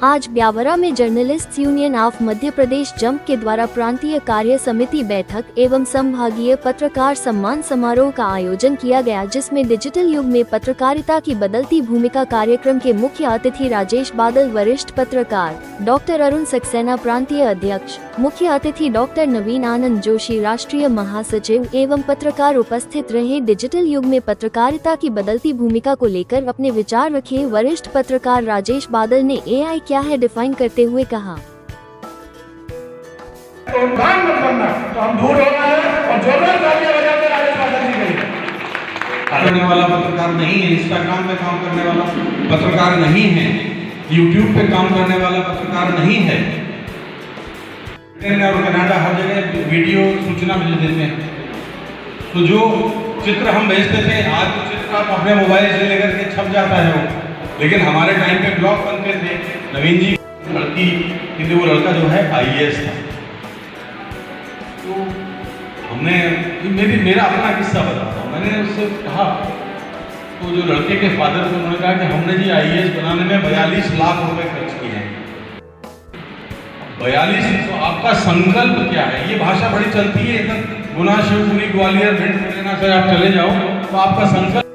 आज ब्यावरा में journalists union of Madhya Pradesh jump के द्वारा प्रांतीय कार्य समिति बैठक एवं संभागीय पत्रकार सम्मान समारोह का आयोजन किया गया, जिसमें डिजिटल युग में पत्रकारिता की बदलती भूमिका कार्यक्रम के मुख्य अतिथि राजेश बादल, वरिष्ठ पत्रकार डॉक्टर अरुण सक्सेना प्रांतीय अध्यक्ष, मुख्य अतिथि डॉक्टर नवीन आनंद जोशी राष्ट्रीय महासचिव एवं पत्रकार उपस्थित रहे। डिजिटल युग में पत्रकारिता की बदलती भूमिका को लेकर अपने विचार रखे वरिष्ठ पत्रकार राजेश बादल ने AI क्या है डिफाइन करते हुए कहा। तो हम दूर हो रहे हैं और जोरदार तालियां बजाते राजेश बादल जी के लिए। करने वाला पत्रकार नहीं है, इंस्टाग्राम पे काम करने वाला पत्रकार नहीं है, यूट्यूब पे काम करने वाला पत्रकार नहीं है। ब्रिटेन और कनाडा हर जगह वीडियो सूचना भेज देते हैं। तो जो चित्र हम भेजते थे, आज तो चित्र आप अपने मोबाइल से लेकर के छप जाता है वो, लेकिन हमारे टाइम पे ब्लॉग बनते थे। नवीन जी लड़की, क्योंकि वो लड़का जो है IAS था। तो हमने मेरा अपना किस्सा बताता हूँ। मैंने उससे कहा, तो जो लड़के के फादर थे उन्होंने कहा कि हमने जी IAS बनाने में 42 लाख रुपए खर्च किए हैं। 42, तो आपका संकल्प क्या है? ये भाषा बड़ी चलती है इधर, गुना, शिवपुरी, ग्वालियर, भिंड, मुरैना से आप चले जाओ तो आपका संकल्प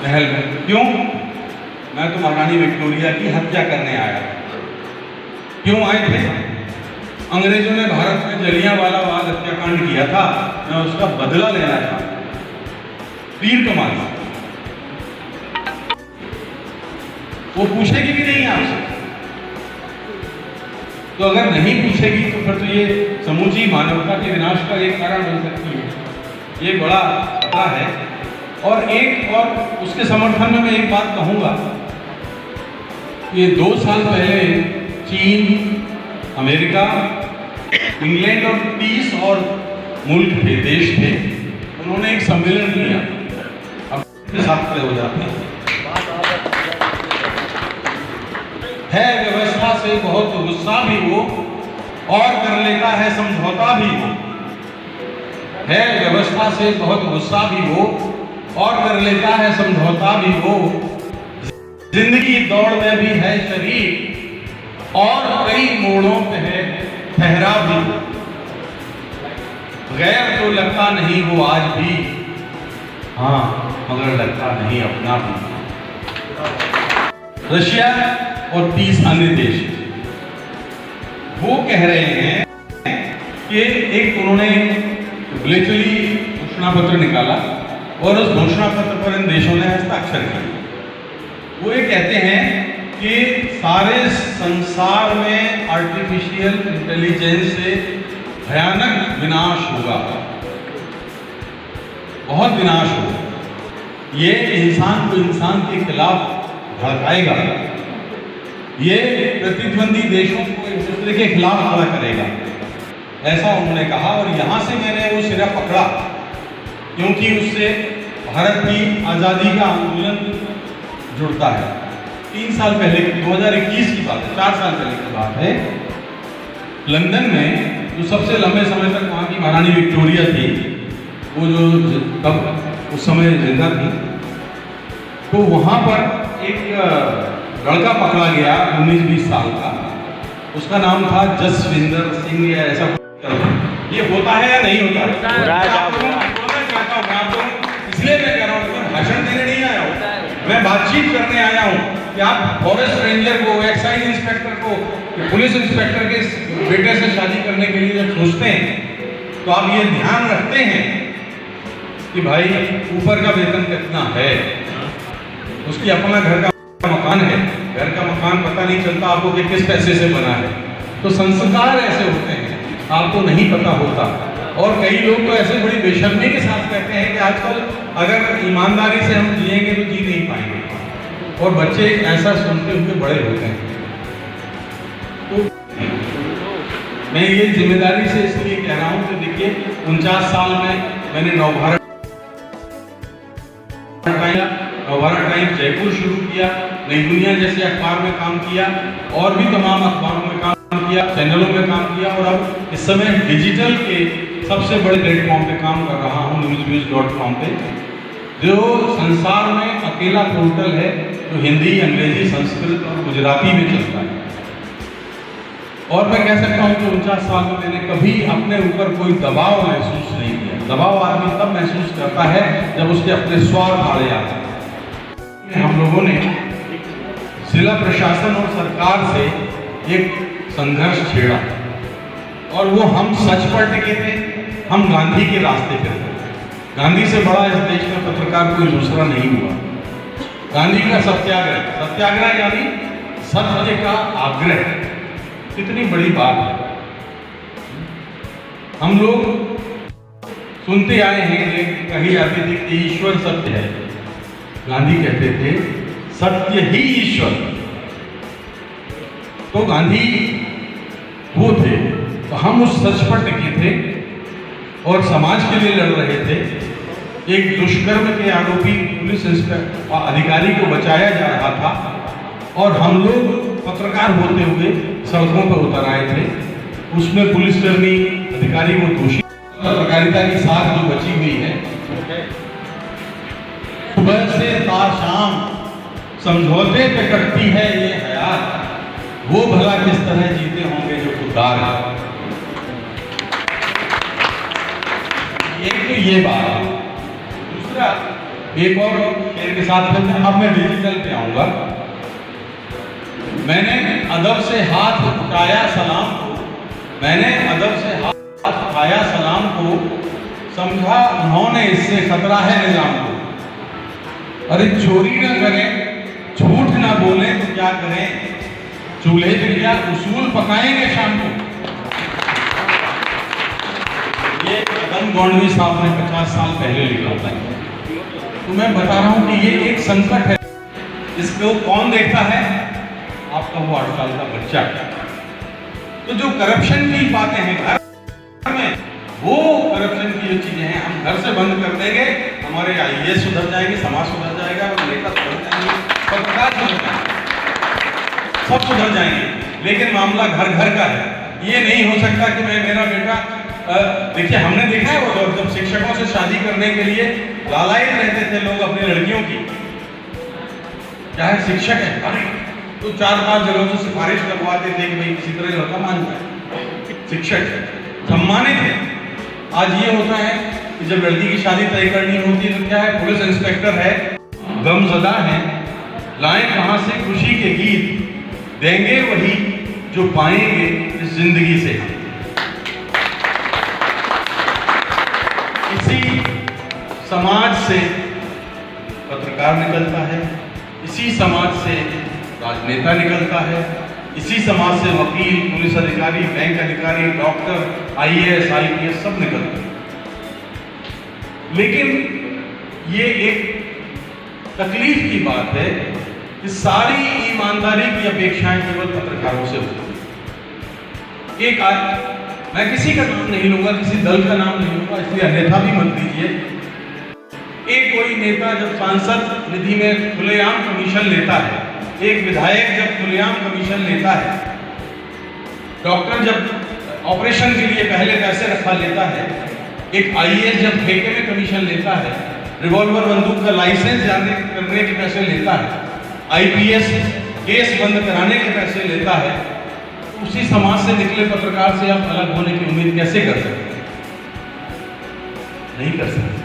महल में। क्यों? मैं तो महारानी विक्टोरिया की हत्या करने आया। क्यों आए थे? अंग्रेजों ने भारत में जलियांवाला बाग हत्याकांड किया था, मैं उसका बदला लेना था। तीर कमान। वो पूछेगी भी नहीं आपसे। तो अगर नहीं पूछेगी तो फिर तो ये समूची मानवता के विनाश का एक कारण बन सकती है। ये बड़ा खतरा है। और उसके समर्थन में मैं एक बात कहूंगा, ये 2 साल पहले चीन, अमेरिका, इंग्लैंड और 30 और मुल्क थे, देश थे, उन्होंने एक सम्मेलन किया। अब साथ खड़े हो जाते हैं। है व्यवस्था से बहुत गुस्सा भी हो और कर लेता है समझौता भी हो। है व्यवस्था से बहुत गुस्सा भी हो और कर लेता है समझौता भी हो। जिंदगी दौड़ में भी है शरीर और कई मोड़ों पे है ठहरा भी। गैर तो लगता नहीं वो आज भी, हाँ मगर लगता नहीं अपना भी। रशिया और 30 अन्य देश वो कह रहे हैं कि एक उन्होंने बुलेटरी घोषणा पत्र निकाला और उस घोषणा पत्र पर इन देशों ने हस्ताक्षर किए। वो ये कहते हैं कि सारे संसार में आर्टिफिशियल इंटेलिजेंस से भयानक विनाश होगा, बहुत विनाश होगा। ये इंसान को इंसान के खिलाफ भड़काएगा, ये प्रतिद्वंदी देशों को एक दूसरे के खिलाफ खड़ा करेगा, ऐसा उन्होंने कहा। और यहाँ से मैंने वो सिरा पकड़ा, क्योंकि उससे भारत की आज़ादी का आंदोलन जुड़ता है। 3 साल पहले, 2021 की बात है, 4 साल पहले की बात है। लंदन में जो सबसे लंबे समय तक वहाँ की महारानी विक्टोरिया थी, वो जो तब उस समय जिंदा थी, तो वहाँ पर एक लड़का पकड़ा गया 19-20 साल का। उसका नाम था जसविंदर सिंह या ऐसा। ये होता है या नहीं होता? इसलिए मैं कह रहा हूँ, मैं भाषण देने नहीं आया हूँ, मैं बातचीत करने आया हूँ कि आप फॉरेस्ट रेंजर को, एक्साइज इंस्पेक्टर को, पुलिस इंस्पेक्टर के बेटे से शादी करने के लिए जब सोचते हैं तो आप ये ध्यान रखते हैं कि भाई ऊपर का वेतन कितना है, उसकी अपना घर का मकान है, घर का मकान पता नहीं चलता आपको कि किस पैसे से बना है। तो संस्कार ऐसे होते हैं, आपको नहीं पता होता। और कई लोग तो ऐसे बड़ी बेशर्मी के साथ कहते हैं कि आजकल अगर ईमानदारी से हम जिएंगे तो जी नहीं पाएंगे, और बच्चे ऐसा सुनते हुए बड़े होते हैं। तो मैं ये जिम्मेदारी से इसलिए कह रहा हूँ कि देखिए 49 साल में मैंने नवभारत टाइम्स जयपुर शुरू किया, नई दुनिया जैसे अखबार में काम किया, और भी तमाम अखबारों में काम किया, चैनलों में काम किया, और अब इस समय डिजिटल के सबसे बड़े प्लेटफॉर्म पे काम कर रहा हूँ, newsviews.com पे, जो संसार में अकेला पोर्टल है तो हिंदी, अंग्रेजी, संस्कृत और गुजराती में चलता है। और मैं कह सकता हूँ कि 49 साल में मैंने कभी अपने ऊपर कोई दबाव महसूस नहीं किया। दबाव आदमी तब महसूस करता है जब उसके अपने स्वार्थ आड़े आते हैं। हम लोगों ने जिला प्रशासन और सरकार से एक संघर्ष छेड़ा और वो हम सच पर टिके थे, हम गांधी के रास्ते पे थे। गांधी से बड़ा इस देश में पत्रकार कोई दूसरा नहीं हुआ। गांधी का सत्याग्रह, सत्याग्रह यानी सत्य का आग्रह, कितनी बड़ी बात है। हम लोग सुनते आए हैं, कही जाती थी कि ईश्वर सत्य है। गांधी कहते थे सत्य ही ईश्वर। तो गांधी वो थे, तो हम उस सच पर टिके थे और समाज के लिए लड़ रहे थे। एक दुष्कर्म के आरोपी पुलिस अधिकारी को बचाया जा रहा था और हम लोग पत्रकार होते हुए सड़कों पर उतर आए थे। उसमें पुलिसकर्मी अधिकारी वो दोषी, पत्रकारिता की साख जो बची हुई है, सुबह से शाम समझौते पे कटती है ये हयात, वो भला किस तरह जीते होंगे जो खुददार है। एक तो ये बात है। दूसरा, एक और शेर के साथ अब मैं डिजिटल पे आऊंगा। मैंने अदब से हाथ उठाया सलाम को, मैंने अदब से हाथ उठाया सलाम को, समझा उन्होंने इससे खतरा है निजाम को। अरे चोरी ना करें, झूठ ना बोलें तो क्या करें, चूल्हे पे क्या उसूल पकाएंगे शाम को। ये अदम गौंडवी साहब ने 50 साल पहले लिखा था। तो मैं बता रहा हूं कि ये एक संकट है। इसको कौन देखता है? आपका वो 8 साल का बच्चा। तो जो करप्शन की बातें हैं घर में, वो करप्शन की जो चीजें हैं हम घर से बंद कर देंगे, हमारे आईएएस सुधर जाएंगे, समाज सुधर जाएगा, नेता सुधर जाएंगे, पत्रकार सुधर जाएंगे, सब सुधर जाएंगे। लेकिन मामला घर घर का है। ये नहीं हो सकता कि मेरा बेटा, देखिए हमने देखा है वो जब शिक्षकों से शादी करने के लिए लालायित रहते थे लोग अपनी लड़कियों की, चाहे शिक्षक है, अरे तो 4-5 जगहों से सिफारिश करवाते थे कि भाई किसी तरह लड़का मान जाए, शिक्षक सम्मानित है। आज ये होता है कि जब लड़की की शादी तय करनी होती है तो क्या है, पुलिस इंस्पेक्टर है, गमज़दा है, लाएं कहां से खुशी के गीत, देंगे वही जो पाएंगे इस जिंदगी से। इसी समाज से पत्रकार निकलता है, इसी समाज से राजनेता निकलता है, इसी समाज से वकील, पुलिस अधिकारी, बैंक अधिकारी, डॉक्टर, आईएएस, आईपीएस सब निकलते हैं। लेकिन ये एक तकलीफ की बात है कि सारी ईमानदारी की अपेक्षाएं केवल पत्रकारों से होती है। मैं किसी का नाम नहीं लूंगा, किसी दल का नाम नहीं लूंगा, इसलिए अन्यथा भी मत लीजिए। एक कोई नेता जब सांसद निधि में खुलेआम कमीशन लेता है, एक विधायक जब खुलेआम कमीशन लेता है, डॉक्टर जब ऑपरेशन के लिए पहले पैसे रखा लेता है, एक आईएएस जब ठेके में कमीशन लेता है, रिवॉल्वर बंदूक का लाइसेंस जारी करने के पैसे लेता है, आईपीएस केस बंद कराने के पैसे लेता है, तो उसी समाज से निकले पत्रकार से आप अलग होने की उम्मीद कैसे कर सकते हैं? नहीं कर सकते।